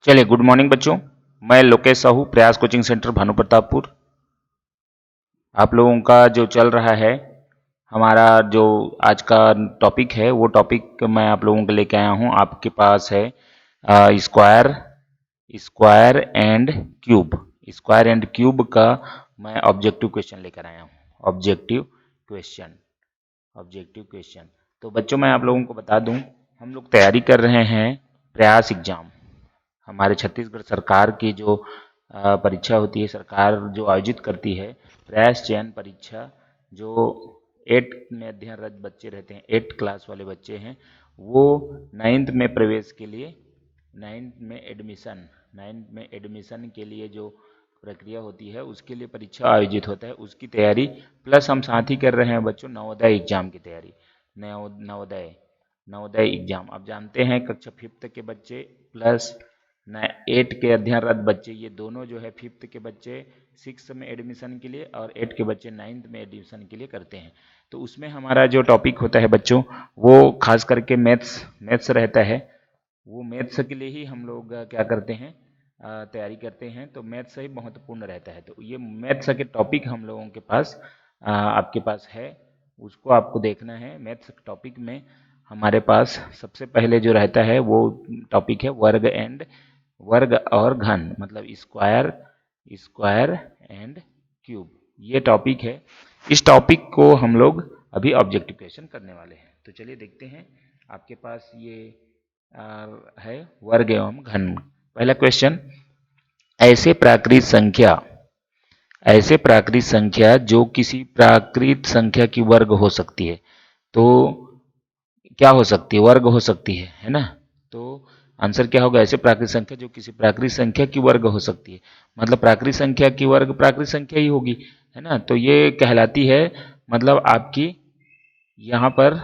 चलिए, good morning बच्चों। मैं लोकेश साहू, प्रयास कोचिंग सेंटर भानु प्रतापपुर। आप लोगों का जो चल रहा है, हमारा जो आज का टॉपिक है, वो टॉपिक मैं आप लोगों के लेके आया हूँ। आपके पास है square square and cube. Square and cube का मैं ऑब्जेक्टिव क्वेश्चन लेकर आया हूँ। ऑब्जेक्टिव क्वेश्चन ऑब्जेक्टिव क्वेश्चन तो बच्चों, मैं आप लोगों को बता दूं, हम लोग तैयारी कर रहे हैं प्रयास एग्जाम। हमारे छत्तीसगढ़ सरकार की जो परीक्षा होती है, सरकार जो आयोजित करती है, प्रयास चयन परीक्षा, जो 8 में अध्ययनरत बच्चे रहते हैं, 8 क्लास वाले बच्चे हैं, वो 9th में प्रवेश के लिए, 9th में एडमिशन के लिए जो प्रक्रिया होती है, उसके लिए परीक्षा आयोजित होता है, उसकी तैयारी प्लस हम साथ ही कर रहे हैं बच्चों नवोदय एग्जाम की तैयारी। नवोदय नवोदय एग्जाम आप जानते हैं, कक्षा 5th के बच्चे प्लस 8 के अध्ययनरत बच्चे, ये दोनों जो है 5th के बच्चे 6th में एडमिशन के लिए और 8 के बच्चे 9th में एडमिशन के लिए करते हैं। तो उसमें हमारा जो टॉपिक होता है बच्चों, वो खास करके मैथ्स रहता है। वो मैथ्स के लिए ही हम लोग क्या करते हैं, तैयारी करते हैं। तो मैथ्स ही महत्वपूर्ण रहता है। तो ये मैथ्स के टॉपिक हम लोगों के पास आपके पास है, उसको आपको देखना है। मैथ्स टॉपिक में हमारे पास सबसे पहले जो रहता है वो टॉपिक है वर्ग और घन, मतलब स्क्वायर स्क्वायर एंड क्यूब, ये टॉपिक है। इस टॉपिक को हम लोग अभी ऑब्जेक्टिव क्वेश्चन करने वाले हैं। तो चलिए देखते हैं। आपके पास ये है वर्ग एवं घन। पहला क्वेश्चन, ऐसे प्राकृत संख्या ऐसे प्राकृत संख्या जो किसी प्राकृत संख्या की वर्ग हो सकती है। तो क्या हो सकती है? वर्ग हो सकती है ना? तो आंसर क्या होगा? ऐसे प्राकृत संख्या जो किसी प्राकृत संख्या की वर्ग हो सकती है, मतलब प्राकृत संख्या की वर्ग प्राकृत संख्या ही होगी, है ना? तो ये कहलाती है, मतलब आपकी यहाँ पर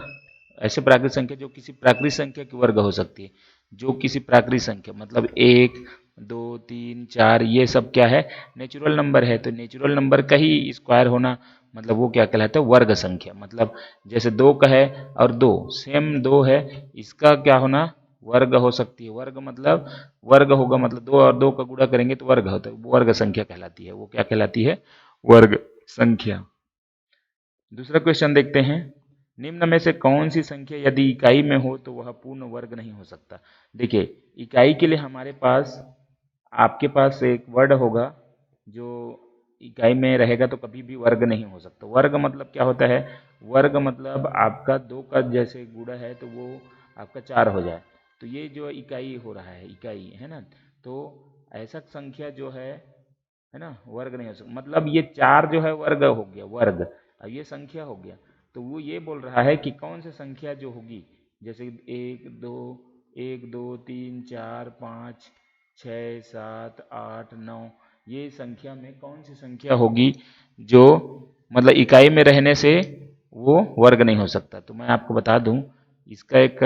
ऐसे प्राकृत संख्या जो किसी प्राकृत संख्या की वर्ग हो सकती है। जो किसी प्राकृत संख्या मतलब 1, 2, 3, 4, ये सब क्या है? नेचुरल नंबर है। तो नेचुरल नंबर का ही स्क्वायर होना, मतलब वो क्या कहलाता है? वर्ग संख्या। मतलब जैसे 2 का है और 2 सेम 2 है, इसका क्या होना? वर्ग हो सकती है। वर्ग होगा, मतलब 2 और 2 का गुणा करेंगे तो वर्ग होता है, वो वर्ग संख्या कहलाती है। वो क्या कहलाती है? वर्ग संख्या। दूसरा क्वेश्चन देखते हैं। निम्न में से कौन सी संख्या यदि इकाई में हो तो वह पूर्ण वर्ग नहीं हो सकता? देखिए, इकाई के लिए हमारे पास, आपके पास एक वर्ड होगा जो इकाई में रहेगा तो कभी भी वर्ग नहीं हो सकता। वर्ग मतलब क्या होता है? वर्ग मतलब आपका 2 का जैसे गुणा है तो वो आपका 4 हो जाए, तो ये जो इकाई हो रहा है, इकाई है ना। तो ऐसा संख्या जो है ना, वर्ग नहीं हो सकता। मतलब ये 4 जो है वर्ग हो गया, वर्ग। अब ये संख्या हो गया, तो वो ये बोल रहा है कि कौन सी संख्या जो होगी, जैसे 1, 2, 3, 4, 5, 6, 7, 8, 9, ये संख्या में कौन सी संख्या होगी जो मतलब इकाई में रहने से वो वर्ग नहीं हो सकता? तो मैं आपको बता दूं, इसका एक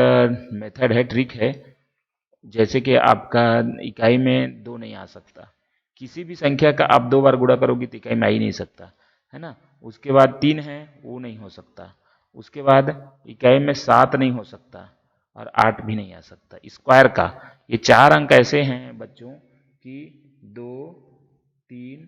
मेथड है, ट्रिक है। जैसे कि आपका इकाई में 2 नहीं आ सकता, किसी भी संख्या का आप 2 बार गुणा करोगे तो इकाई में आ ही नहीं सकता, है ना। उसके बाद 3 है, वो नहीं हो सकता। उसके बाद इकाई में 7 नहीं हो सकता और 8 भी नहीं आ सकता स्क्वायर का। ये 4 अंक ऐसे हैं बच्चों कि 2, 3,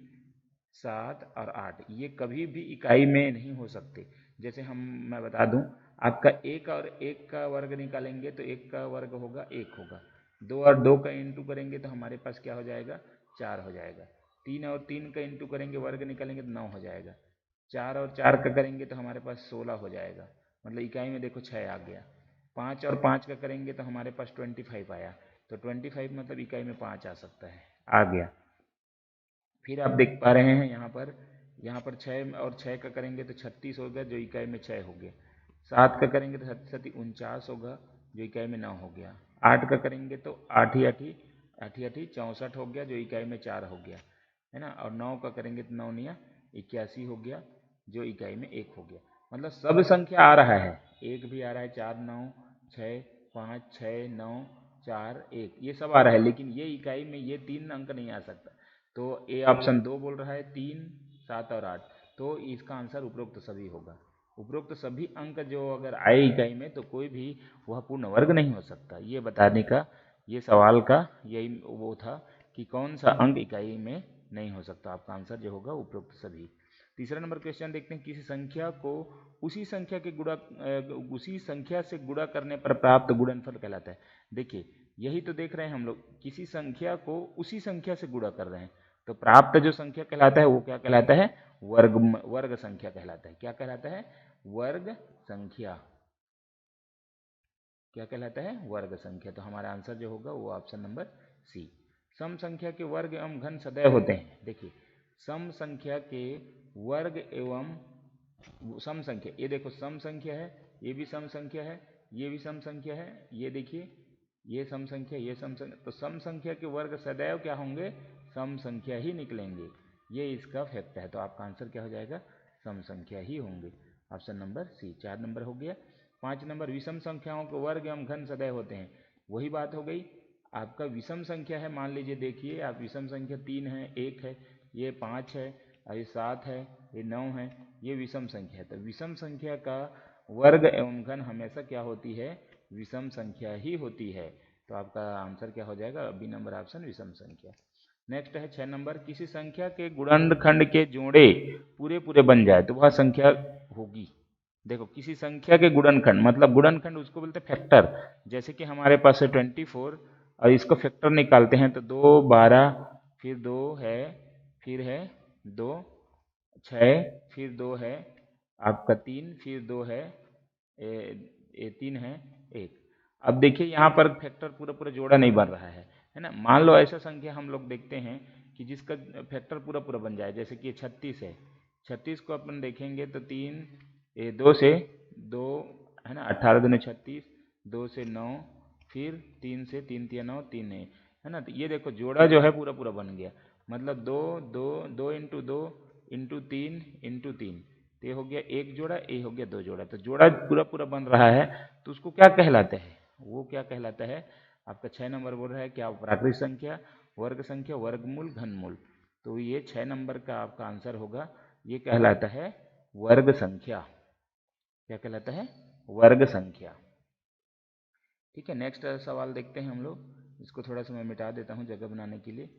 7 और 8, ये कभी भी इकाई में नहीं हो सकते। जैसे मैं बता दूं, आपका 1 और 1 का वर्ग निकालेंगे तो 1 का वर्ग होगा 1 होगा। 2 और 2 का इंटू करेंगे तो हमारे पास क्या हो जाएगा? 4 हो जाएगा। 3 और 3 का इंटू करेंगे, वर्ग निकालेंगे तो 9 हो जाएगा। 4 और 4 का करेंगे तो हमारे पास 16 हो जाएगा, मतलब इकाई में देखो 6 आ गया। 5 और 5 का करेंगे तो हमारे पास 25 आया, तो 25 मतलब इकाई में 5 आ सकता है, आ गया। फिर आप देख पा रहे हैं यहाँ पर 6 और 6 का करेंगे तो 36 होगा, जो इकाई में 6 हो गया। 7 का करेंगे तो 49 होगा, जो इकाई में 9 हो गया। 8 का करेंगे तो 8 आठी 64 हो गया, जो इकाई में 4 हो गया, है ना। और 9 का करेंगे तो 9 निया 81 हो गया, जो इकाई में 1 हो गया। मतलब सब संख्या आ रहा है, 1 भी आ रहा है, 4, 9, 6, 5, 6, 9, 4, 1, ये सब आ रहा है, लेकिन ये इकाई में ये 3 अंक नहीं आ सकता। तो ए ऑप्शन 2 बोल रहा है 3, 7 और 8, तो इसका आंसर उपरोक्त सभी होगा। उपरोक्त सभी अंक जो अगर आए इकाई में तो कोई भी वह पूर्ण वर्ग नहीं हो सकता। ये बताने का ये सवाल का यही वो था कि कौन सा अंक इकाई में नहीं हो सकता। आपका आंसर जो होगा उपरोक्त सभी। तीसरा नंबर क्वेश्चन देखते हैं, किसी संख्या को उसी संख्या से गुणा करने पर प्राप्त गुणनफल कहलाता है। देखिए यही तो देख रहे हैं हम लोग, किसी संख्या को उसी संख्या से गुणा कर रहे हैं, तो प्राप्त जो संख्या कहलाता है वो क्या कहलाता है, वर्ग संख्या कहलाता है। क्या कहलाता है, वर्ग संख्या। क्या कहलाता है, वर्ग संख्या। तो हमारा आंसर जो होगा वो ऑप्शन नंबर सी। सम संख्या के वर्ग एवं घन सदैव होते हैं। देखिए सम संख्या के वर्ग एवं सम संख्या, ये देखो सम संख्या है, ये भी सम संख्या है, ये भी सम संख्या है, ये देखिए ये सम संख्या, ये सम संख्या, तो सम संख्या के वर्ग सदैव क्या होंगे, सम संख्या ही निकलेंगे। ये इसका फैक्ट है। तो आपका आंसर क्या हो जाएगा, सम संख्या ही होंगे। Option number C. 4 नंबर हो गया। 5 नंबर, विषम संख्याओं के वर्ग एवं घन सदैव होते हैं। वही बात हो गई, आपका विषम संख्या है, मान लीजिए देखिए आप विषम संख्या 3 है, 1 है, ये 5 है, ये 7 है, ये 9 है, ये विषम संख्या है। तो विषम संख्या का वर्ग एवं घन हमेशा क्या होती है, विषम संख्या ही होती है। तो आपका आंसर क्या हो जाएगा, बी नंबर ऑप्शन, विषम संख्या। नेक्स्ट है 6 नंबर, किसी संख्या के गुणनखंड के जोड़े पूरे पूरे बन जाए तो वह संख्या होगी। देखो किसी संख्या के गुणनखंड, मतलब गुणनखंड उसको बोलते हैं फैक्टर। जैसे कि हमारे पास है 24 और इसको फैक्टर निकालते हैं तो 2 12, फिर 2 है, फिर है 2 6, फिर 2 है आपका 3, फिर 2 है 3 है 1। अब देखिए यहाँ पर फैक्टर पूरा पूरा जोड़ा नहीं बन रहा है ना। मान लो ऐसा संख्या हम लोग देखते हैं कि जिसका फैक्टर पूरा पूरा बन जाए, जैसे कि 36 है। 36 को अपन देखेंगे तो 2 से 2 है ना, 18 दूनी 36, 2 से 9, फिर 3 से 3 तिया 9, 3 है ना। तो ये देखो जोड़ा जो है पूरा पूरा बन गया, मतलब 2 2 2 इंटू 2 इंटू 3 इंटू 3, तो ये हो गया एक जोड़ा, ये हो गया 2 जोड़ा। तो जोड़ा पूरा पूरा बन रहा है तो उसको क्या कहलाता है, वो क्या कहलाता है। आपका 6 नंबर बोल रहा है क्या, प्राकृत संख्या, वर्ग संख्या, वर्गमूल, घनमूल। तो ये 6 नंबर का आपका आंसर होगा, ये कहलाता है वर्ग संख्या। क्या कहलाता है, वर्ग संख्या। ठीक है, नेक्स्ट सवाल देखते हैं हम लोग। इसको थोड़ा सा मैं मिटा देता हूँ जगह बनाने के लिए।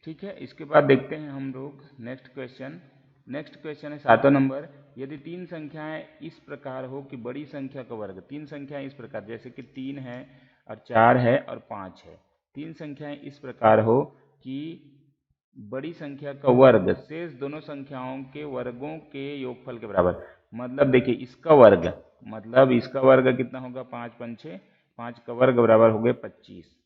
ठीक है, इसके बाद देखते हैं हम लोग नेक्स्ट क्वेश्चन। नेक्स्ट क्वेश्चन है 7वां नंबर, यदि 3 संख्याएं इस प्रकार हो कि बड़ी संख्या का वर्ग, 3 संख्याएं इस प्रकार, जैसे कि 3 है और 4 है और 5 है, 3 संख्याएं इस प्रकार हो कि बड़ी संख्या का वर्ग शेष दोनों संख्याओं के वर्गों के योगफल के बराबर। मतलब देखिए इसका वर्ग, मतलब इसका वर्ग कितना होगा, 5 पंचे 5 का वर्ग बराबर हो गए 25,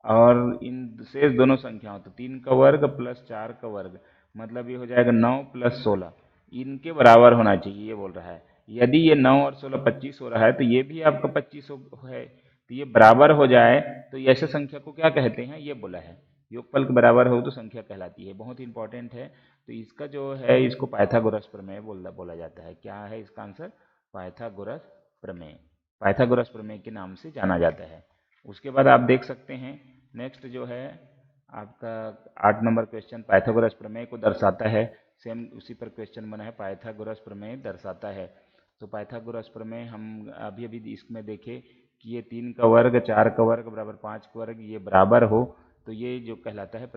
और इन शेष दोनों संख्याओं, तो 3 का वर्ग प्लस 4 का वर्ग, मतलब ये हो जाएगा 9 प्लस 16, इनके बराबर होना चाहिए, ये बोल रहा है। यदि ये 9 और 16 25 हो रहा है तो ये भी आपका 25 है, तो ये बराबर हो जाए तो ऐसे संख्या को क्या कहते हैं, ये बोला है। योगफल के बराबर हो तो संख्या कहलाती है, बहुत इंपॉर्टेंट है। तो इसका जो है इसको पाइथागोरस प्रमेय बोला जाता है। क्या है इसका आंसर, पाइथागोरस प्रमेय। पाइथागोरस प्रमेय के नाम से जाना जाता है। उसके बाद आप देख सकते हैं नेक्स्ट जो है आपका 8 नंबर क्वेश्चन, पाइथागोरस प्रमेय को दर्शाता है। सेम उसी पर क्वेश्चन बना है, पाइथागोरस प्रमेय दर्शाता है। तो पाइथागोरस प्रमेय हम अभी अभी इसमें देखे कि ये 3 का वर्ग 4 का वर्ग बराबर 5 का वर्ग ये बराबर हो, तो ये जो कहलाता है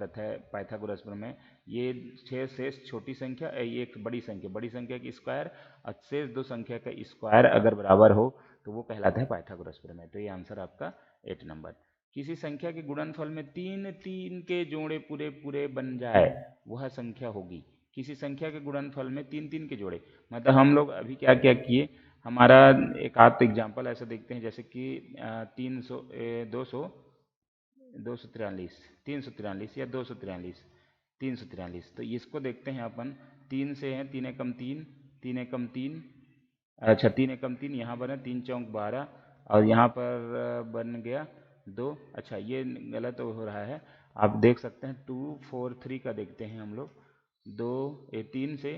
पाइथागोरस प्रमेय। ये शेष छोटी संख्या, ये एक बड़ी संख्या की स्क्वायर और शेष 2 संख्या का स्क्वायर अगर बराबर हो तो वो कहलाता है पाइथागोरस प्रमेय। तो ये आंसर आपका 8 नंबर। किसी संख्या के गुणनफल में 3 3 के जोड़े पूरे पूरे बन जाए वह संख्या होगी। किसी संख्या के गुणनफल में 3 3 के जोड़े, मतलब हम लोग अभी क्या क्या किए, हमारा एक आध एग्जाम्पल ऐसा देखते हैं, जैसे कि 300 243 343 या 243 343। तो इसको देखते हैं अपन, 3 से हैं, 3 एकम 3, 3 एकम 3, अच्छा 3 एकम 3 यहाँ बना, 3 चौक 12 और यहाँ पर बन गया 2। अच्छा ये गलत हो रहा है, आप देख सकते हैं 2 4 3 का देखते हैं हम लोग। 3 से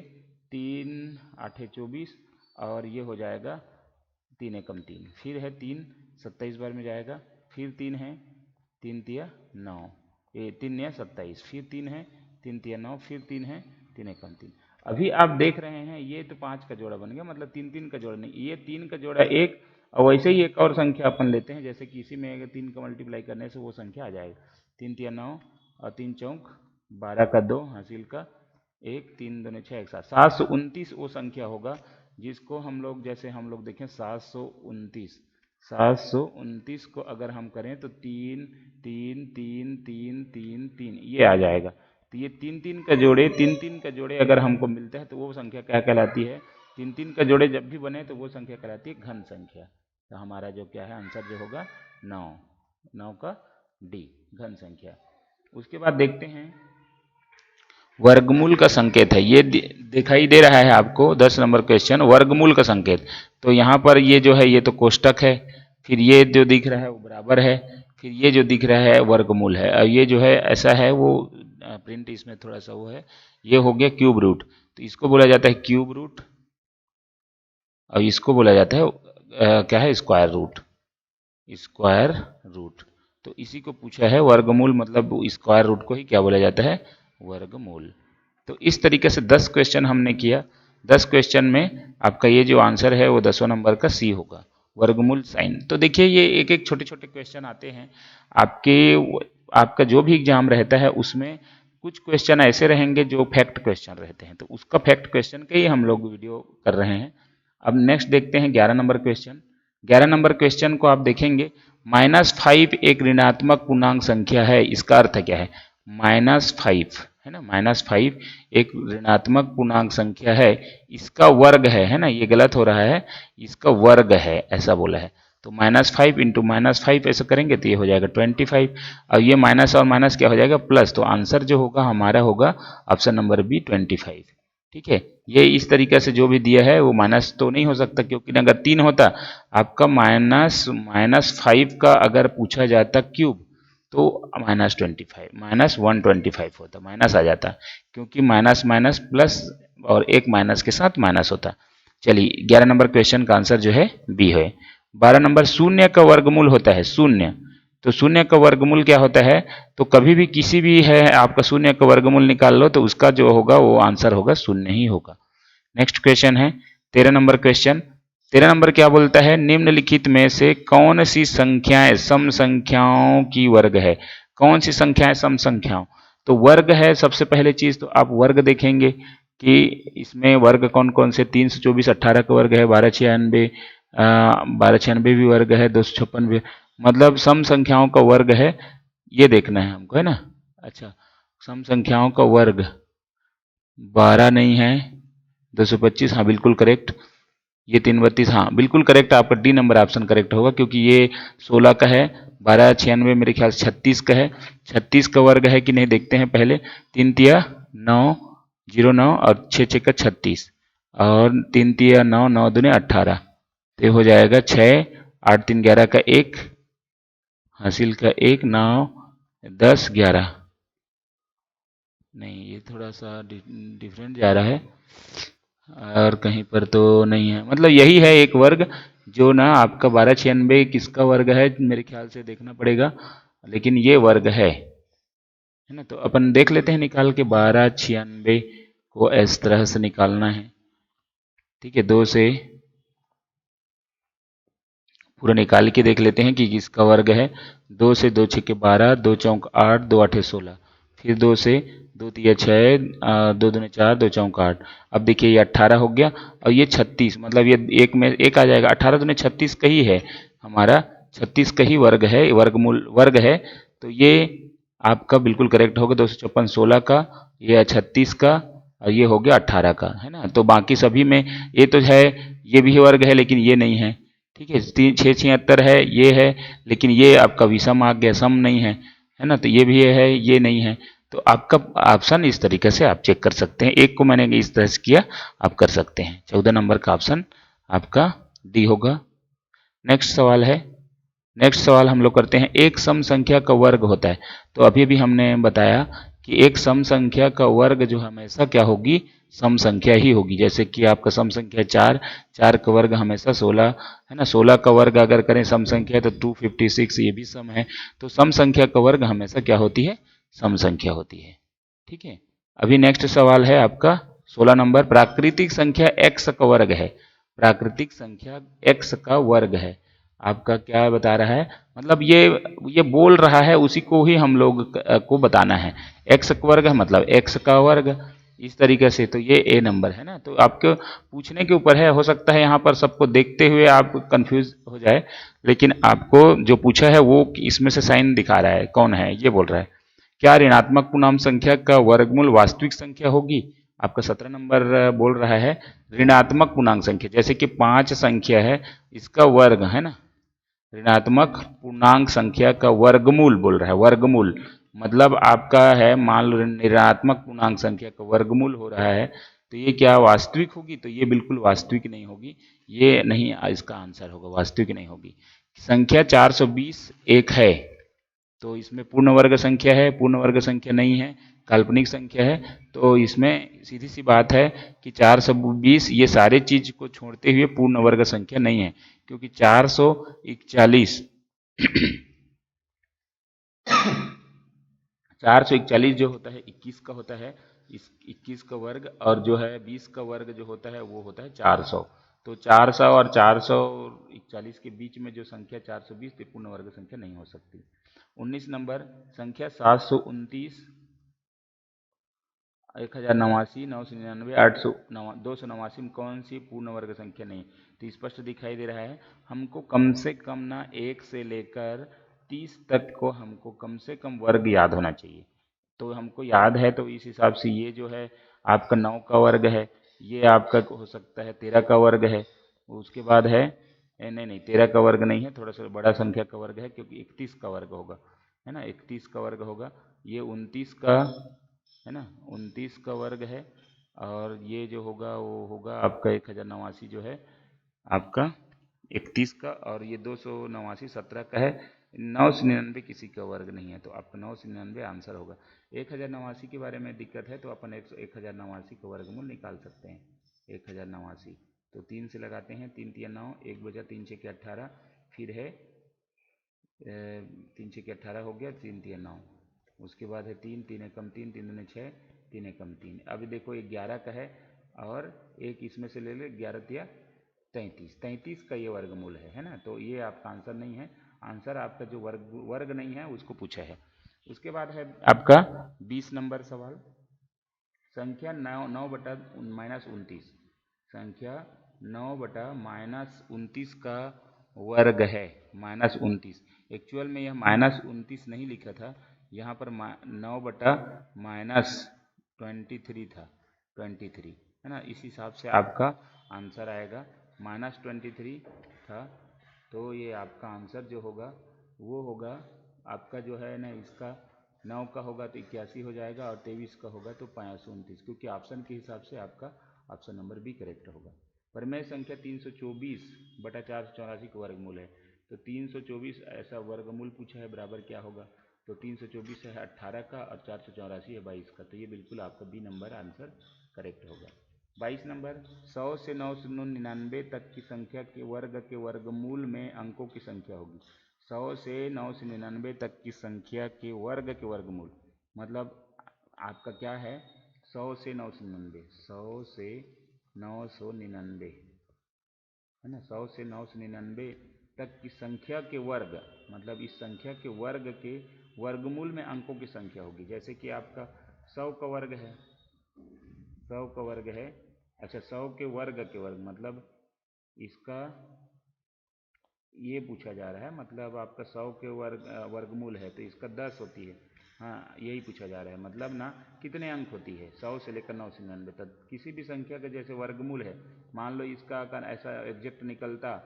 3 8 24 और ये हो जाएगा 3 एकम 3, फिर है 3 27 बार में जाएगा, फिर 3 है 3 तिया 9, ये 3 या 27, फिर 3 है 3 तिया 9, फिर 3 है 3 एकम 3। अभी आप देख रहे हैं ये तो 5 का जोड़ा बन गया, मतलब 3 3 का जोड़ा नहीं, ये 3 का जोड़ा 1, और वैसे ही एक और संख्या अपन लेते हैं, जैसे कि इसी में अगर 3 का मल्टीप्लाई करने से वो संख्या आ जाएगा, 3 तिया 9 और 3 चौक 12 का 2 हासिल का 1, 3 दूनी 6 एक 729 वो संख्या होगा जिसको हम लोग, जैसे हम लोग देखें 729 को अगर हम करें तो 3 3 3 3 3 3 ये आ जाएगा। तो ये 3 3 का जोड़े अगर हमको मिलता है तो वो संख्या क्या कहलाती है? 3 3 का जोड़े जब भी बने तो वो संख्या कहलाती है घन संख्या। तो हमारा जो क्या है आंसर जो होगा 9, 9 का डी घन संख्या। उसके बाद देखते हैं वर्गमूल का संकेत है, ये दिखाई दे रहा है आपको 10 नंबर क्वेश्चन, वर्गमूल का संकेत। तो यहाँ पर ये जो है ये तो कोष्टक है, फिर ये जो दिख रहा है वो बराबर है, फिर ये जो दिख रहा है वर्गमूल है, और ये जो है ऐसा है वो प्रिंट इसमें थोड़ा सा वो है, ये हो गया क्यूब रूट, तो इसको बोला जाता है क्यूब रूट, और इसको बोला जाता है क्या है स्क्वायर रूट, स्क्वायर रूट। तो इसी को पूछा है वर्गमूल, मतलब स्क्वायर रूट को ही क्या बोला जाता है? वर्गमूल। तो इस तरीके से 10 क्वेश्चन हमने किया। 10 क्वेश्चन में आपका ये जो आंसर है वो 10वां नंबर का सी होगा, वर्गमूल साइन। तो देखिए ये एक एक छोटे छोटे क्वेश्चन आते हैं आपका जो भी एग्जाम रहता है उसमें कुछ क्वेश्चन ऐसे रहेंगे जो फैक्ट क्वेश्चन रहते हैं, तो उसका फैक्ट क्वेश्चन के ही हम लोग वीडियो कर रहे हैं। अब नेक्स्ट देखते हैं 11 नंबर क्वेश्चन। 11 नंबर क्वेश्चन को आप देखेंगे, -5 एक ऋणात्मक पूर्णांक संख्या है, इसका अर्थ क्या है? -5 है ना, -5 एक ऋणात्मक पूर्णांक संख्या है, इसका वर्ग है ना, ये गलत हो रहा है, इसका वर्ग है ऐसा बोला है। तो -5 इंटू -5 ऐसा करेंगे तो ये हो जाएगा 25, और ये माइनस और माइनस क्या हो जाएगा? प्लस। तो आंसर जो होगा हमारा होगा ऑप्शन नंबर बी 25। ठीक है, ये इस तरीके से जो भी दिया है वो माइनस तो नहीं हो सकता, क्योंकि अगर 3 होता आपका -5 का अगर पूछा जाता क्यूब तो -125 होता, माइनस आ जाता, क्योंकि माइनस माइनस प्लस और एक माइनस के साथ माइनस होता। चलिए 11 नंबर क्वेश्चन का आंसर जो है बी है। 12 नंबर, शून्य का वर्गमूल होता है शून्य, तो शून्य का वर्गमूल क्या होता है? तो कभी भी किसी भी है आपका शून्य का वर्गमूल निकाल लो तो उसका जो होगा वो आंसर होगा शून्य ही होगा। नेक्स्ट क्वेश्चन है 13 नंबर क्वेश्चन। 13 नंबर क्या बोलता है? निम्नलिखित में से कौन सी संख्याएं सम संख्याओं की वर्ग है? कौन सी संख्याएं सम संख्याओं? तो वर्ग है सबसे पहले चीज, तो आप वर्ग देखेंगे कि इसमें वर्ग कौन कौन से? 324 18 का वर्ग है, 1296 भी वर्ग है, 256 भी, मतलब सम संख्याओं का वर्ग है, ये देखना है हमको, है ना। अच्छा, सम संख्याओं का वर्ग 12 नहीं है, 225 हाँ बिल्कुल करेक्ट, ये 332 हाँ बिल्कुल करेक्ट, आपका डी नंबर ऑप्शन करेक्ट होगा, क्योंकि ये 16 का है, 1296 मेरे ख्याल से 36 का है, 36 का वर्ग है कि नहीं देखते हैं पहले। 3 तिया 9 09 और 6 6 का 36, और 3 तिया 9 9 दूनी 18, तो ये हो जाएगा 6 8 3 11 का 1 हासिल का 1 9 10 11, नहीं ये थोड़ा सा डिफरेंट जा रहा है, और कहीं पर तो नहीं है, मतलब यही है एक वर्ग जो ना आपका 1296 किसका वर्ग है मेरे ख्याल से देखना पड़ेगा, लेकिन ये वर्ग है ना। तो अपन देख लेते हैं निकाल के, 1296 को इस तरह से निकालना है। ठीक है, 2 से पूरा निकाल के देख लेते हैं कि किसका वर्ग है। 2 से 2 6 के 12, 2 चौक 8, 2 8 16, फिर 2 से 2 तिया 6, 2 दूने 4, 2 चौक 8। अब देखिए ये 18 हो गया, और ये 36, मतलब ये एक में एक आ जाएगा, 18 दूने 36 का ही है हमारा, 36 का ही वर्ग है, वर्गमूल वर्ग है, तो ये आपका बिल्कुल करेक्ट होगा। 256 16 का, ये 36 का, और ये हो गया 18 का, है ना। तो बाकी सभी में ये तो है, ये भी वर्ग है लेकिन ये नहीं है। ठीक है, 676 है, ये है, लेकिन ये आपका विषम आ गया, सम नहीं है ना, तो ये भी है, ये नहीं है। तो आपका ऑप्शन इस तरीके से आप चेक कर सकते हैं, एक को मैंने इस तरह से किया, आप कर सकते हैं। 14 नंबर का ऑप्शन आपका डी होगा। नेक्स्ट सवाल है, नेक्स्ट सवाल हम लोग करते हैं, एक सम संख्या का वर्ग होता है। तो अभी भी हमने बताया कि एक सम संख्या का वर्ग जो हमेशा क्या होगी? सम संख्या ही होगी। जैसे कि आपका सम संख्या 4, 4 का वर्ग हमेशा 16 है ना, 16 का वर्ग अगर करें सम संख्या तो 256, ये भी सम है। तो सम संख्या का वर्ग हमेशा क्या होती है, सम संख्या होती है। ठीक है, अभी नेक्स्ट सवाल है आपका 16 नंबर, प्राकृतिक संख्या x का वर्ग है। प्राकृतिक संख्या x का वर्ग है, आपका क्या बता रहा है, मतलब ये बोल रहा है, उसी को ही हम लोग को बताना है। x का वर्ग है मतलब x का वर्ग, इस तरीके से। तो ये ए नंबर है ना। तो आपको पूछने के ऊपर है, हो सकता है यहाँ पर सबको देखते हुए आप कंफ्यूज हो जाए, लेकिन आपको जो पूछा है वो इसमें से साइन दिखा रहा है, कौन है ये बोल रहा है। क्या ऋणात्मक पूर्णांक संख्या का वर्गमूल वास्तविक संख्या होगी? आपका 17 नंबर बोल रहा है ऋणात्मक पूर्णांक संख्या, जैसे कि 5 संख्या है, इसका वर्ग है ना, ऋणात्मक पूर्णांक संख्या का वर्गमूल बोल रहा है, वर्गमूल मतलब आपका है, मान लो ऋणात्मक पूर्णांक संख्या का वर्गमूल हो रहा है, तो ये क्या वास्तविक होगी? तो ये बिल्कुल वास्तविक नहीं होगी, ये नहीं इसका आंसर होगा, वास्तविक नहीं होगी। संख्या 420 एक है, तो इसमें पूर्ण वर्ग संख्या है, पूर्ण वर्ग संख्या नहीं है, काल्पनिक संख्या है। तो इसमें सीधी सी बात है कि 420 ये सारे चीज को छोड़ते हुए पूर्ण वर्ग संख्या नहीं है, क्योंकि 441 441 जो होता है 21 का होता है, इस 21 का वर्ग, और जो है 20 का वर्ग जो होता है वो होता है 400। तो 400 और 441 के बीच में जो संख्या 420 पूर्ण वर्ग संख्या नहीं हो सकती। 19 नंबर संख्या 729, 1089, 999, 800, 289 में कौन सी पूर्ण वर्ग संख्या नहीं? तो स्पष्ट दिखाई दे रहा है, हमको कम से कम ना 1 से लेकर 30 तक को हमको कम से कम वर्ग याद होना चाहिए। तो हमको याद है, तो इस हिसाब से ये जो है आपका 9 का वर्ग है, ये आपका हो सकता है 13 का वर्ग है। उसके बाद है नहीं नहीं 13 का वर्ग नहीं है, थोड़ा सा बड़ा संख्या का वर्ग है, क्योंकि 31 का वर्ग होगा, है ना, 31 का वर्ग होगा। ये 29 का है ना, 29 का वर्ग है, और ये जो होगा वो होगा आपका 1089 जो है आपका 31 का, और ये 289 17 का है। 999 किसी का वर्ग नहीं है, तो आपका 999 आंसर होगा। 1089 के बारे में दिक्कत है तो अपन 1089 का वर्गमूल निकाल सकते हैं। 1089 तो 3 से लगाते हैं, 3 3 9, 1 बजा 3 6 के 18, फिर है 3 6 के 18 हो गया, 3 3 9, उसके बाद है 3 3 एकम 3, 3 दूनी 6, 3 एकम 3। अभी देखो ये 11 का है, और एक इसमें से ले ले 11 तिया 33, 33 का ये वर्गमूल है ना। तो ये आपका आंसर नहीं है, आंसर आपका जो वर्ग नहीं है उसको पूछा है। उसके बाद है आपका 20 नंबर सवाल, संख्या 9/-29, संख्या 9/-29 का वर्ग है, -29। एक्चुअल में यह -29 नहीं लिखा था, यहाँ पर 9/-23 था, 23 है ना, इस हिसाब से आपका आंसर आएगा, -23 था। तो ये आपका आंसर जो होगा वो होगा आपका जो है ना, इसका 9 का होगा तो 81 हो जाएगा, और 23 का होगा तो 529, क्योंकि ऑप्शन के हिसाब से आपका ऑप्शन नंबर बी करेक्ट होगा। प्रमेय संख्या 324/484 का वर्गमूल है, तो 324 ऐसा वर्गमूल पूछा है, बराबर क्या होगा? तो 324 है 18 का, और 484 है 22 का, तो ये बिल्कुल आपका बी नंबर आंसर करेक्ट होगा। 22 नंबर 100 से 999 तक की संख्या के वर्गमूल में अंकों की संख्या होगी। 100 से 999 तक की संख्या के वर्गमूल मतलब आपका क्या है, 100 से 999, 100 से 999 है ना, 100 से 999 तक की संख्या के वर्ग, मतलब इस संख्या के वर्ग के वर्गमूल में अंकों की संख्या होगी। जैसे कि आपका 100 का वर्ग है, 100 का वर्ग है, अच्छा 100 के वर्ग मतलब इसका ये पूछा जा रहा है, मतलब आपका 100 के वर्गमूल है तो इसका 10 होती है, हाँ यही पूछा जा रहा है, मतलब ना कितने अंक होती है 100 से लेकर 999 तक किसी भी संख्या का जैसे वर्गमूल है, मान लो इसका अगर ऐसा एग्जैक्ट निकलता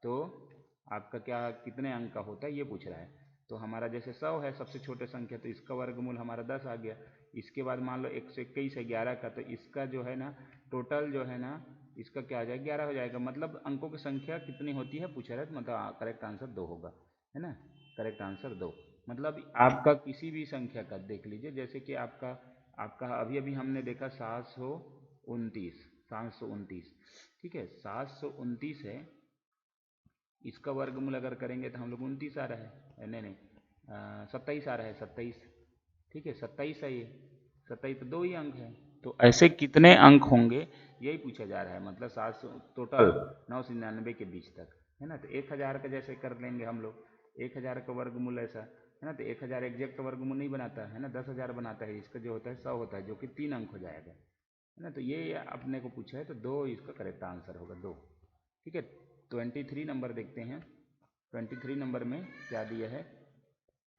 तो आपका क्या कितने अंक का होता है ये पूछ रहा है। तो हमारा जैसे 100 है सबसे छोटे संख्या, तो इसका वर्गमूल हमारा 10 आ गया। इसके बाद मान लो 121 है 11 का, तो इसका जो है ना टोटल जो है ना इसका क्या आ जाएगा 11 हो जाएगा, मतलब अंकों की संख्या कितनी होती है पूछ रहा है, तो मतलब करेक्ट आंसर 2 होगा, है ना, करेक्ट आंसर 2। मतलब आपका किसी भी संख्या का देख लीजिए, जैसे कि आपका आपका अभी अभी हमने देखा 29, 729। ठीक है, 729 है, इसका वर्गमूल अगर करेंगे तो हम लोग 29 आ रहा है, नहीं नहीं 27 आ रहा है, 27। ठीक है, 27 है ये, 27 तो 2 ही अंक है। तो ऐसे कितने अंक होंगे यही पूछा जा रहा है, मतलब 700 टोटल 999 के बीच तक, है ना। तो 1000 का जैसे कर लेंगे हम लोग, 1000 का वर्गमूल ऐसा है ना, तो 1000 एग्जैक्ट वर्गमूल नहीं बनाता है ना, 10,000 बनाता है। इसका जो होता है 100 होता है, जो कि 3 अंक हो जाएगा, है ना। तो ये अपने को पूछा है, तो 2 इसका करेक्ट आंसर होगा, 2। ठीक है, 23 नंबर देखते हैं। 23 नंबर में क्या दिया है,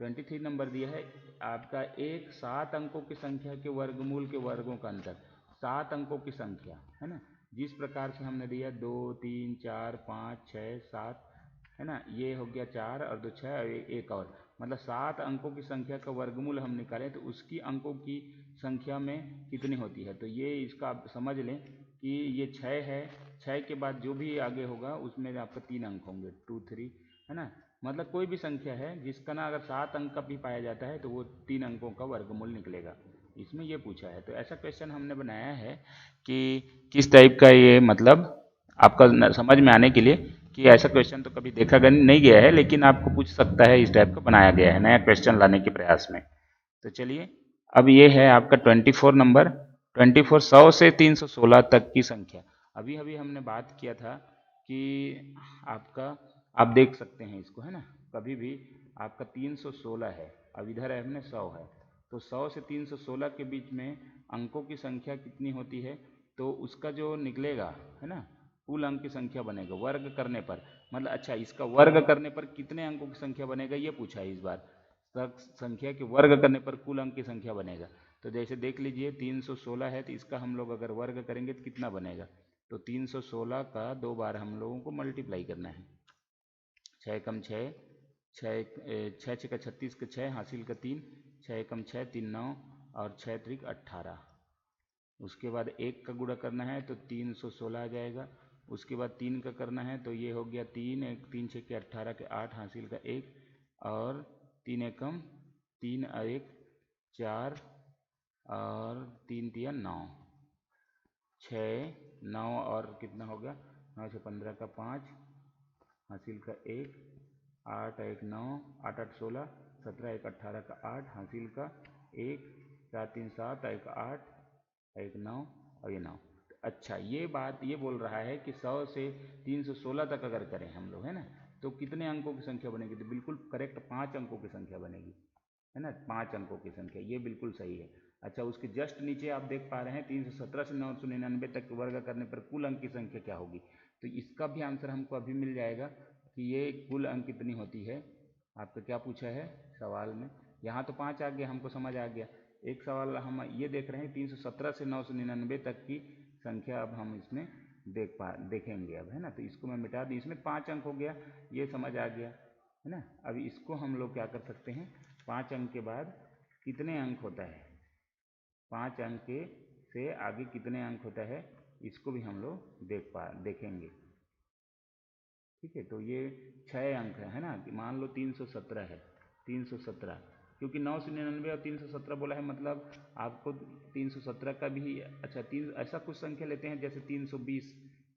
23 नंबर दिया है आपका एक 7 अंकों की संख्या के वर्गमूल के वर्गों का अंतर। 7 अंकों की संख्या, है ना, जिस प्रकार से हमने दिया 2 3 4 5 6 7, है ना, ये हो गया 4 और 2 6 और एक और, मतलब 7 अंकों की संख्या का वर्गमूल हम निकालें तो उसकी अंकों की संख्या में कितनी होती है। तो ये इसका आप समझ लें कि ये 6 है, 6 के बाद जो भी आगे होगा उसमें आपका 3 अंक होंगे, 2 3, है ना। मतलब कोई भी संख्या है जिसका ना अगर 7 अंक का भी पाया जाता है तो वो 3 अंकों का वर्गमूल निकलेगा, इसमें ये पूछा है। तो ऐसा क्वेश्चन हमने बनाया है कि किस टाइप का ये, मतलब आपका समझ में आने के लिए कि ऐसा क्वेश्चन तो कभी देखा नहीं गया है, लेकिन आपको पूछ सकता है, इस टाइप का बनाया गया है नया क्वेश्चन लाने के प्रयास में। तो चलिए, अब ये है आपका 24 नंबर। 24 100 से 316 तक की संख्या। अभी अभी हमने बात किया था कि आपका, आप देख सकते हैं इसको, है ना, कभी भी आपका 316 है, अब इधर है हमने 100 है, तो 100 से 316 के बीच में अंकों की संख्या कितनी होती है, तो उसका जो निकलेगा, है ना, कुल अंक की संख्या बनेगा वर्ग करने पर, मतलब अच्छा इसका वर्ग करने पर कितने अंकों की संख्या बनेगा ये पूछा है इस बार। संख्या के वर्ग करने पर कुल अंक की संख्या बनेगा। तो जैसे देख लीजिए 316 है, तो इसका हम लोग अगर वर्ग करेंगे तो कितना बनेगा, तो 316 का 2 बार हम लोगों को मल्टीप्लाई करना है। 6 कम 6, 6 6 का 36 का 6 हासिल का 3, 6 कम 6 3 9 और 6 त्रिक 18। उसके बाद 1 का गुणा करना है तो 316 आ जाएगा। उसके बाद 3 का करना है तो ये हो गया 3 1 3 6 के 18 के 8 हासिल का 1 और 3 एकम 3 और 1 4 और 3 तिया 9, 6 9 और कितना हो गया, 9 से 15 का 5 हासिल का 1 8 1 9 8 8 16 17 1 18 का 8 हासिल का 1 4 3 7 1 8 1 9 और ये 9। अच्छा ये बात ये बोल रहा है कि 100 से 316 तक अगर करें हम लोग, है ना, तो कितने अंकों की संख्या बनेगी, तो बिल्कुल करेक्ट 5 अंकों की संख्या बनेगी, है ना, 5 अंकों की संख्या, ये बिल्कुल सही है। अच्छा उसके जस्ट नीचे आप देख पा रहे हैं 317 से 999 तक वर्ग करने पर कुल अंक की संख्या क्या होगी, तो इसका भी आंसर हमको अभी मिल जाएगा कि ये कुल अंक कितनी होती है। आपका क्या पूछा है सवाल में, यहाँ तो 5 आ गया, हमको समझ आ गया। एक सवाल हम ये देख रहे हैं 317 से 999 तक की संख्या, अब हम इसमें देखेंगे अब, है ना। तो इसको मैं मिटा दूँ, इसमें 5 अंक हो गया, ये समझ आ गया, है ना। अब इसको हम लोग क्या कर सकते हैं, 5 अंक के बाद कितने अंक होता है, 5 अंक के से आगे कितने अंक होता है, इसको भी हम लोग देखेंगे। ठीक है, तो ये 6 अंक है ना, मान लो 317 है, 317 क्योंकि 999 और 317 बोला है, मतलब आपको 317 का भी, अच्छा तीन ऐसा कुछ संख्या लेते हैं जैसे 320,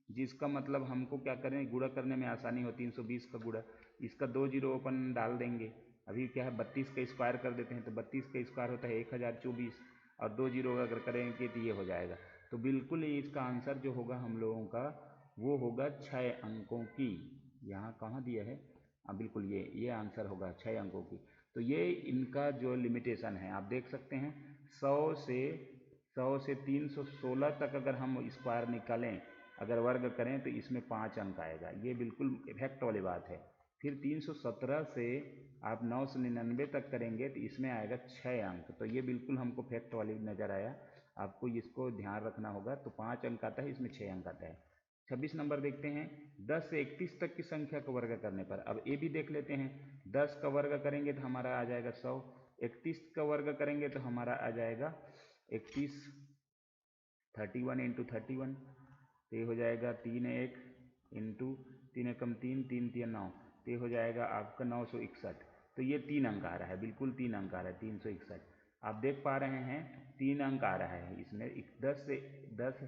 जिसका मतलब हमको क्या करें, गुणा करने में आसानी हो, 320 का गुणा, इसका 2 जीरो अपन डाल देंगे। अभी क्या है 32 का स्क्वायर कर देते हैं, तो 32 का स्क्वायर होता है 1024 और 2 जीरो अगर करेंगे तो ये हो जाएगा। तो बिल्कुल इसका आंसर जो होगा हम लोगों का वो होगा 6 अंकों की। यहाँ कहाँ दिया है, हाँ बिल्कुल ये आंसर होगा 6 अंकों की। तो ये इनका जो लिमिटेशन है आप देख सकते हैं, 100 से 316 तक अगर हम स्क्वायर निकालें, अगर वर्ग करें तो इसमें 5 अंक आएगा, ये बिल्कुल इफेक्ट वाली बात है। फिर 317 से आप 999 तक करेंगे तो इसमें आएगा 6 अंक, तो ये बिल्कुल हमको फैक्ट वाली नज़र आया, आपको इसको ध्यान रखना होगा। तो 5 अंक आता है, इसमें 6 अंक आता है। 26 नंबर देखते हैं, 10 से 31 तक की संख्या को वर्ग करने पर, अब ये भी देख लेते हैं, 10 का वर्ग करेंगे तो हमारा आ जाएगा 100, 31 का वर्ग करेंगे तो हमारा आ जाएगा 31, 31 इंटू 31, तो ये हो जाएगा 3 1 इंटू 3 एकम 3 3 3 9, तो ये हो जाएगा आपका 961। तो ये 3 अंक आ रहा है, बिल्कुल 3 अंक आ रहा है 361। आप देख पा रहे हैं 3 अंक आ रहा है इसमें। 10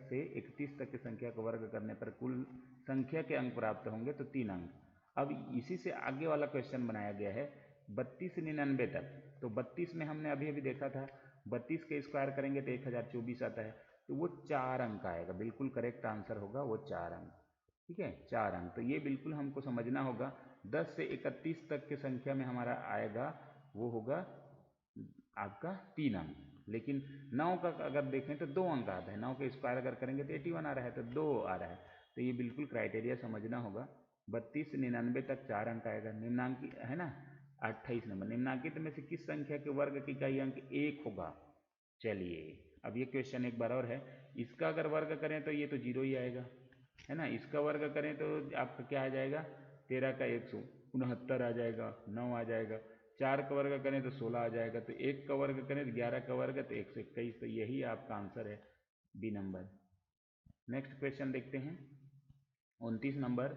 से 31 तक की संख्या का वर्ग करने पर कुल संख्या के अंक प्राप्त होंगे, तो 3 अंक। अब इसी से आगे वाला क्वेश्चन बनाया गया है 32 से 99 तक। तो 32 में हमने अभी अभी देखा था 32 के स्क्वायर करेंगे तो 1024 आता है, तो वो 4 अंक आएगा। बिल्कुल करेक्ट आंसर होगा वो 4 अंक। ठीक है, 4 अंक। तो ये बिल्कुल हमको समझना होगा। 10 से 31 तक की संख्या में हमारा आएगा वो होगा आपका 3 अंक। लेकिन 9 का अगर देखें तो 2 अंक आता है। 9 के स्क्वायर अगर करेंगे तो 81 आ रहा है, तो 2 आ रहा है। तो ये बिल्कुल क्राइटेरिया समझना होगा। 32 से 99 तक 4 अंक आएगा। निम्नांकित है ना 28 नंबर। निम्नांकित में से किस संख्या के वर्ग की इकाई अंक 1 होगा? चलिए अब ये क्वेश्चन एक बार और है। इसका अगर वर्ग करें तो ये तो 0 ही आएगा, है ना। इसका वर्ग करें तो आपका क्या आ जाएगा? 13 का 169 आ जाएगा, 9 आ जाएगा। 4 का वर्ग करें तो 16 आ जाएगा। तो 1 का वर्ग करें तो 11 का वर्ग तो 121। तो यही आपका आंसर है, बी नंबर। नेक्स्ट क्वेश्चन देखते हैं 29 नंबर।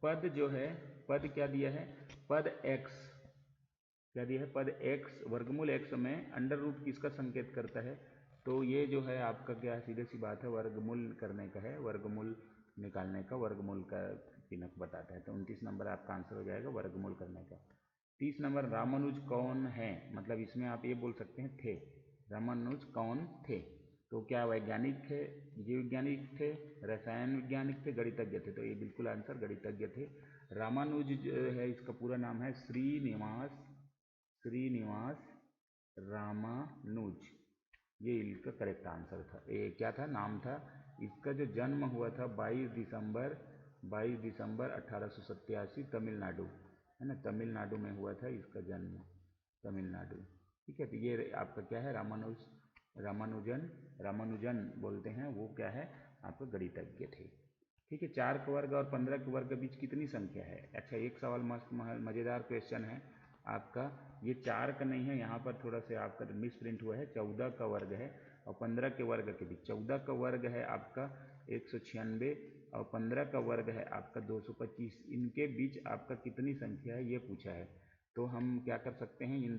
पद जो है, पद क्या दिया है? पद x क्या दिया है? पद x वर्गमूल x में अंडर रूट किसका संकेत करता है? तो ये जो है आपका क्या है, सीधे सी बात है, वर्गमूल करने का है, वर्गमूल निकालने का, वर्गमूल का चिन्ह बताता है। तो 29 नंबर आपका आंसर हो जाएगा वर्गमूल करने का। 30 नंबर रामानुज कौन है? मतलब इसमें आप ये बोल सकते हैं थे। रामानुज कौन थे? तो क्या वैज्ञानिक थे, जीव वैज्ञानिक थे, रसायन वैज्ञानिक थे, गणितज्ञ थे? तो ये बिल्कुल आंसर गणितज्ञ थे। रामानुज जो है इसका पूरा नाम है श्रीनिवास रामानुज। ये इसका करेक्ट आंसर था। ये क्या था, नाम था। इसका जो जन्म हुआ था 22 दिसंबर 1887 तमिलनाडु, है ना। तमिलनाडु में हुआ था इसका जन्म, तमिलनाडु। ठीक है, तो ये आपका क्या है, रामानुजन बोलते हैं, वो क्या है आपका गणितज्ञ थे। ठीक है, 4 का वर्ग और 15 के वर्ग के बीच कितनी संख्या है? अच्छा, एक सवाल मस्त मज़ेदार क्वेश्चन है आपका। ये 4 का नहीं है, यहाँ पर थोड़ा सा आपका मिस प्रिंट हुआ है। 14 का वर्ग है और 15 के वर्ग के बीच। 14 का वर्ग है आपका 196 और 15 का वर्ग है आपका 225। इनके बीच आपका कितनी संख्या है ये पूछा है। तो हम क्या कर सकते हैं, इन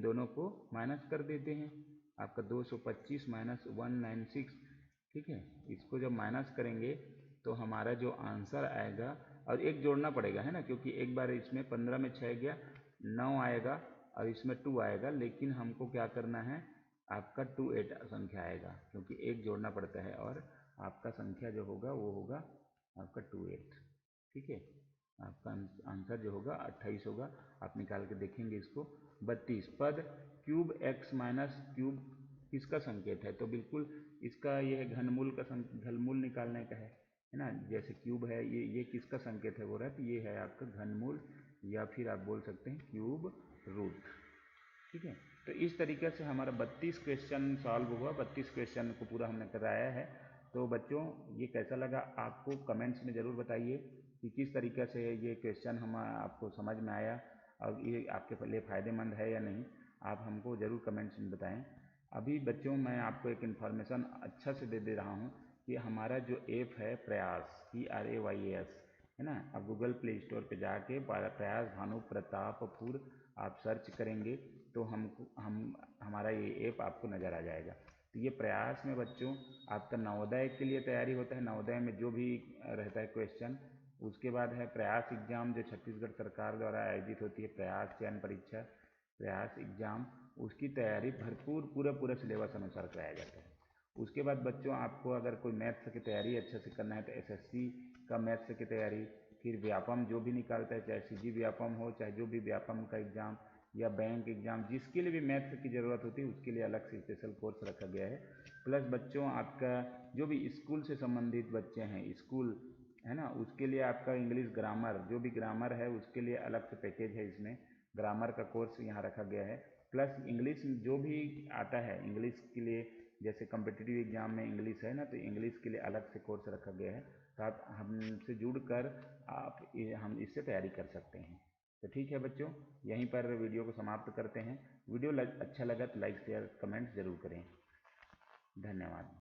दोनों को माइनस कर देते हैं। आपका 225 माइनस 196। ठीक है, इसको जब माइनस करेंगे तो हमारा जो आंसर आएगा, और एक जोड़ना पड़ेगा, है ना, क्योंकि एक बार इसमें 15 में 6 गया, 9 आएगा और इसमें 2 आएगा। लेकिन हमको क्या करना है, आपका 28 संख्या आएगा, क्योंकि एक जोड़ना पड़ता है। और आपका संख्या जो होगा वो होगा आपका 28। ठीक है, आपका आंसर जो होगा 28 होगा। आप निकाल के देखेंगे इसको। 32 पद क्यूब x माइनस क्यूब किसका संकेत है? तो बिल्कुल इसका यह घनमूल का घनमूल निकालने का है ना। जैसे क्यूब है, ये किसका संकेत है? बोल रहा है तो ये है आपका घनमूल, या फिर आप बोल सकते हैं क्यूब रूट। ठीक है, तो इस तरीके से हमारा 32 क्वेश्चन सॉल्व हुआ। 32 क्वेश्चन को पूरा हमने कराया है। तो बच्चों ये कैसा लगा आपको कमेंट्स में ज़रूर बताइए कि किस तरीके से ये क्वेश्चन हम आपको समझ में आया और ये आपके लिए फ़ायदेमंद है या नहीं। आप हमको ज़रूर कमेंट्स में बताएं। अभी बच्चों मैं आपको एक इन्फॉर्मेशन अच्छा से दे रहा हूँ कि हमारा जो ऐप है प्रयास, PRAYAS, है ना। आप गूगल प्ले स्टोर पे जाके प्रयास भानु प्रतापपुर आप सर्च करेंगे तो हमारा ये ऐप आपको नज़र आ जाएगा। तो ये प्रयास में बच्चों आपका नवोदय के लिए तैयारी होता है। नवोदय में जो भी रहता है क्वेश्चन, उसके बाद है प्रयास एग्ज़ाम जो छत्तीसगढ़ सरकार द्वारा आयोजित होती है, प्रयास चयन परीक्षा, प्रयास एग्ज़ाम, उसकी तैयारी भरपूर पूरा सिलेबस अनुसार कराया जाता है। उसके बाद बच्चों आपको अगर कोई मैथ्स की तैयारी अच्छे से करना है तो SSC का मैथ्स की तैयारी, फिर व्यापम जो भी निकालता है, चाहे CG व्यापम हो, चाहे जो भी व्यापम का एग्ज़ाम या बैंक एग्ज़ाम, जिसके लिए भी मैथ्स की ज़रूरत होती है उसके लिए अलग से स्पेशल कोर्स रखा गया है। प्लस बच्चों आपका जो भी स्कूल से संबंधित बच्चे हैं, स्कूल है ना, उसके लिए आपका इंग्लिश ग्रामर, जो भी ग्रामर है उसके लिए अलग से पैकेज है। इसमें ग्रामर का कोर्स यहाँ रखा गया है। प्लस इंग्लिश जो भी आता है इंग्लिश के लिए, जैसे कॉम्पिटिटिव एग्ज़ाम में इंग्लिश है ना, तो इंग्लिश के लिए अलग से कोर्स रखा गया है। तो आप हमसे जुड़कर हम इससे तैयारी कर सकते हैं। तो ठीक है बच्चों, यहीं पर वीडियो को समाप्त करते हैं। वीडियो अच्छा लगा तो लाइक शेयर कमेंट ज़रूर करें। धन्यवाद।